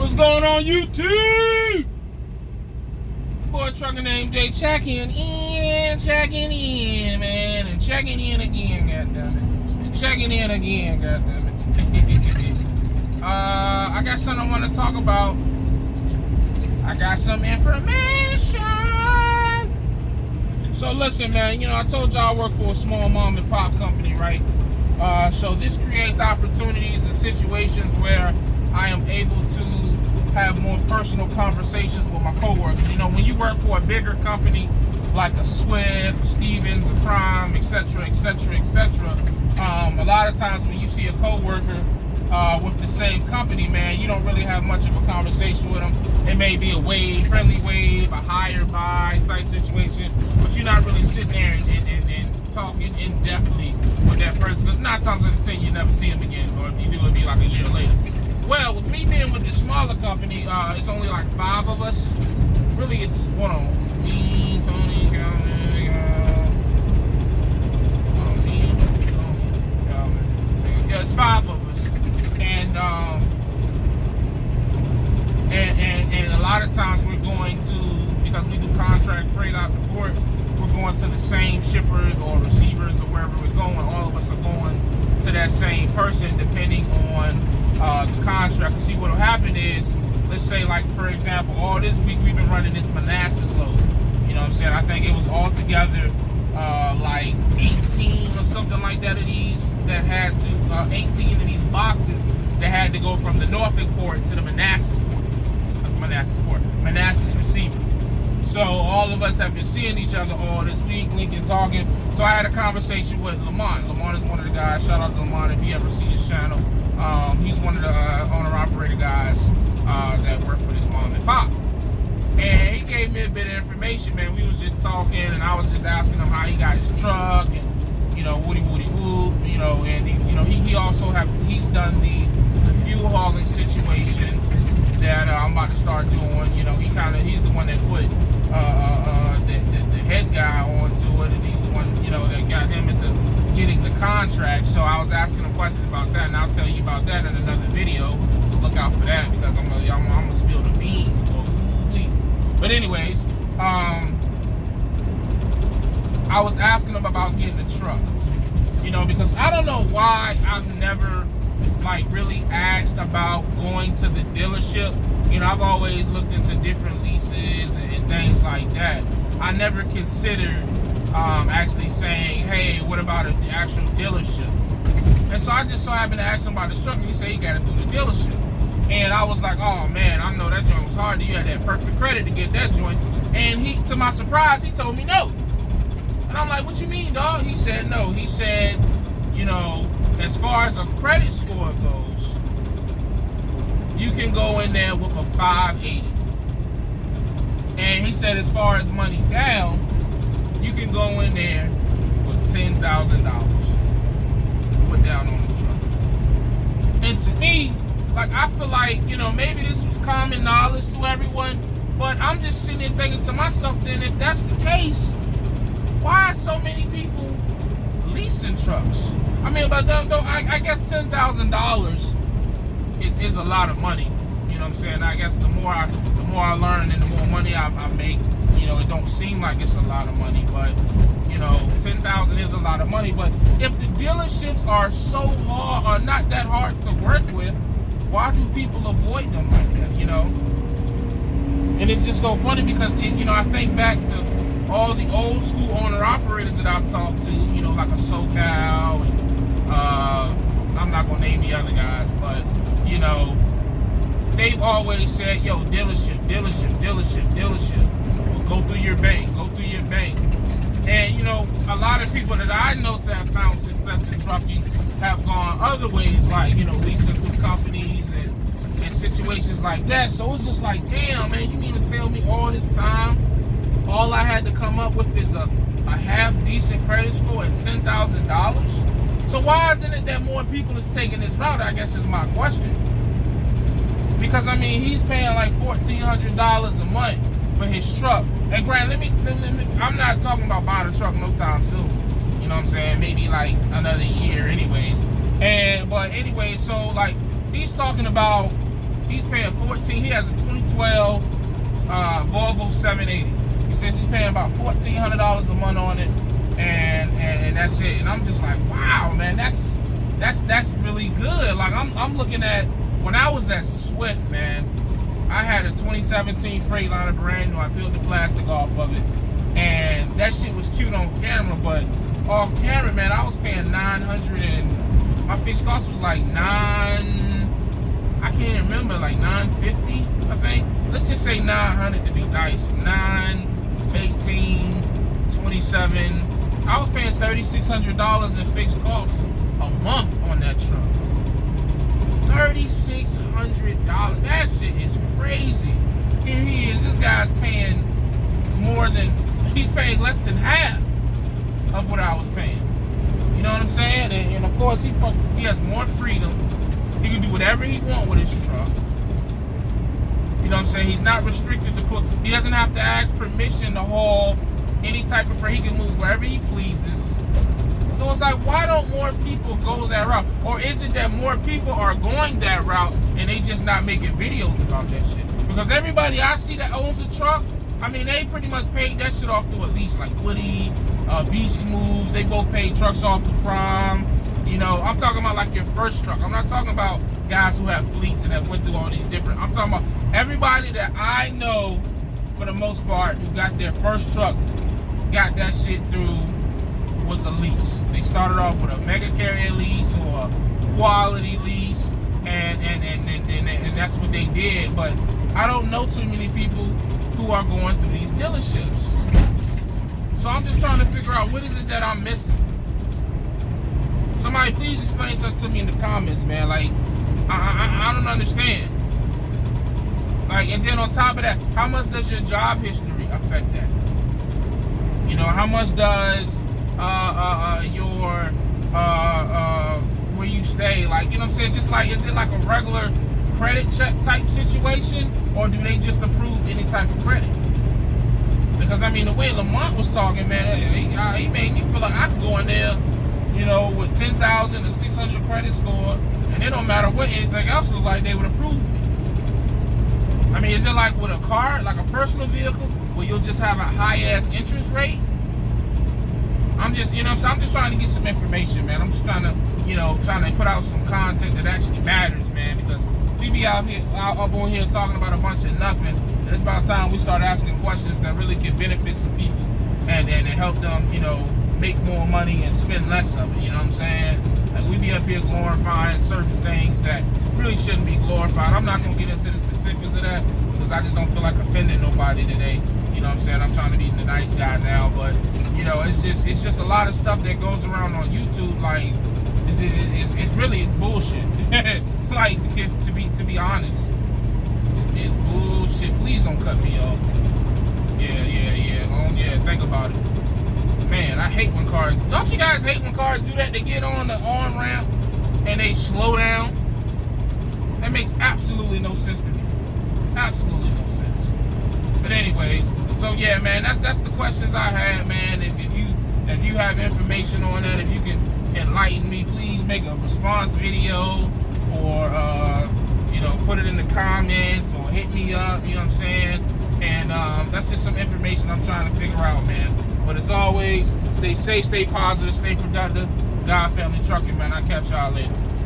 What's going on, YouTube? Boy, ThatGuyNamedJay checking in, man, and checking in again, goddammit. And checking in again, goddammit. I got something I want to talk about. I got some information. So listen, man, you know, I told y'all I work for a small mom and pop company, right? So this creates opportunities and situations where I am able to have more personal conversations with my coworkers. You know, when you work for a bigger company like a Swift, a Stevens, a Prime, etc., etc., etc., a lot of times when you see a coworker with the same company, man, you don't really have much of a conversation with them. It may be a wave, friendly wave, a hire by type situation, but you're not really sitting there and talking in-depthly with that person, because 9 times out of 10 you never see them again, or if you do, it'll be like a year later. Well, with me being with the smaller company, it's only like 5 of us. Really, it's, hold on, me, Tony, Calvin, yeah, it's 5 of us. And a lot of times we're going to, because we do contract freight out the port, we're going to the same shippers or receivers or wherever we're going. All of us are going to that same person depending on the contract. See, what will happen is, let's say, like, for example, all this week we've been running this Manassas load. You know what I'm saying? I think it was all together like 18 or something like that of these that had to, 18 of these boxes that had to go from the Norfolk port to the Manassas port. Manassas receiver. So all of us have been seeing each other all this week, linking, talking. So I had a conversation with Lamont. Lamont is one of the guys. Shout out to Lamont if he ever sees his channel. He's one of the owner-operator guys that work for this mom and pop. And he gave me a bit of information, man. We was just talking, and I was just asking him how he got his truck, and, you know, woody whoop, you know, and he, you know, he also he's done the fuel hauling situation that I'm about to start doing. You know, he's the one that put the head guy onto it, and he's the one, you know, that got him into getting the contract. So I was asking him questions about that, and I'll tell you about that in another video. So look out for that, because I'm gonna spill the beans. But anyways, I was asking him about getting a truck. You know, because I don't know why I've never, like, really asked about going to the dealership. You know, I've always looked into different leases and things like that. I never considered actually saying, hey, what about the actual dealership? And so I just so happened to ask him about the truck, and he said he got it through the dealership. And I was like, oh man, I know that joint was hard. You had that perfect credit to get that joint. And he, to my surprise, he told me no. And I'm like, what you mean, dog? He said no. He said, you know, as far as a credit score goes, you can go in there with a 580. And he said, as far as money down, you can go in there with $10,000 put down on the truck. And to me, like, I feel like, you know, maybe this was common knowledge to everyone, but I'm just sitting there thinking to myself, then if that's the case, why are so many people leasing trucks? I mean, but I guess $10,000 is a lot of money. You know what I'm saying? I guess the more I learn and the more money I make, you know, it don't seem like it's a lot of money, but, you know, $10,000 is a lot of money. But if the dealerships are so hard, or not that hard to work with, why do people avoid them like that, you know? And it's just so funny because, you know, I think back to all the old school owner-operators that I've talked to, you know, like a SoCal, and I'm not going to name the other guys, but, you know, they've always said, yo, dealership. Well, go through your bank. And, you know, a lot of people that I know to have found success in trucking have gone other ways, like, you know, leasing through companies and situations like that. So it's just like, damn, man, you mean to tell me all this time, all I had to come up with is a half-decent credit score and $10,000? So why isn't it that more people is taking this route, I guess is my question. Because, I mean, he's paying like $1,400 a month for his truck. And granted, I'm not talking about buying a truck no time soon. You know what I'm saying? Maybe like another year anyways. But anyway, so like he's talking about He's paying 14. He has a 2012 Volvo 780. He says he's paying about $1,400 a month on it, and that's it. And I'm just like, wow, man, that's really good. Like I'm looking at when I was at Swift, man. I had a 2017 Freightliner brand new. I peeled the plastic off of it, and that shit was cute on camera, but off camera, man, I was paying $900, and my fixed cost was like I can't remember, like $950, I think. Let's just say $900 to be nice. 9, 18, 27. I was paying $3,600 in fixed costs a month on that truck. $3,600. That shit is crazy. Here he is. This guy's paying he's paying less than half of what I was paying. You know what I'm saying? And of course, he has more freedom. He can do whatever he wants with his truck. You know what I'm saying? He's not restricted to he doesn't have to ask permission to haul any type of freight. He can move wherever he pleases. So it's like, why don't more people go that route? Or is it that more people are going that route and they just not making videos about that shit? Because everybody I see that owns a truck, I mean, they pretty much paid that shit off through a lease. Like Woody, Be Smooth, they both paid trucks off the Prime. You know, I'm talking about like your first truck. I'm not talking about guys who have fleets and have went through all these different. I'm talking about everybody that I know, for the most part, who got their first truck, got that shit through was a lease. They started off with a mega carrier lease or a quality lease, and that's what they did. But I don't know too many people who are going through these dealerships. So I'm just trying to figure out, what is it that I'm missing? Somebody please explain something to me in the comments, man. Like, I don't understand. Like, and then on top of that, how much does your job history affect that? You know, how much does your where you stay, like, you know what I'm saying? Just like, is it like a regular credit check type situation, or do they just approve any type of credit? Because I mean, the way Lamont was talking, man, he made me feel like I could go in there, you know, with 10,000 to 600 credit score, and it don't matter what anything else look like, they would approve me. I mean, is it like with a car, like a personal vehicle, where you'll just have a high ass interest rate? I'm just, you know, so I'm just trying to get some information, man. I'm just trying to, you know, trying to put out some content that actually matters, man, because we be out on here talking about a bunch of nothing, and it's about time we start asking questions that really can benefit some people and help them, you know, make more money and spend less of it. You know what I'm saying? Like, we be up here glorifying certain things that really shouldn't be glorified. I'm not gonna get into the specifics of that because I just don't feel like offending nobody today. You know what I'm saying? I'm trying to be the nice guy now, but you know, it's just a lot of stuff that goes around on YouTube. Like, it's bullshit. Like, to be honest, it's bullshit. Please don't cut me off. Yeah. Think about it, man. I hate when cars. Don't you guys hate when cars do that? They get on the on ramp and they slow down. That makes absolutely no sense to me. Absolutely no sense. But anyways, so yeah, man, that's the questions I had, man. If you have information on that, if you can enlighten me, please make a response video, or you know, put it in the comments, or hit me up. You know what I'm saying? And that's just some information I'm trying to figure out, man. But as always, stay safe, stay positive, stay productive. God Family Trucking, man. I'll catch y'all later.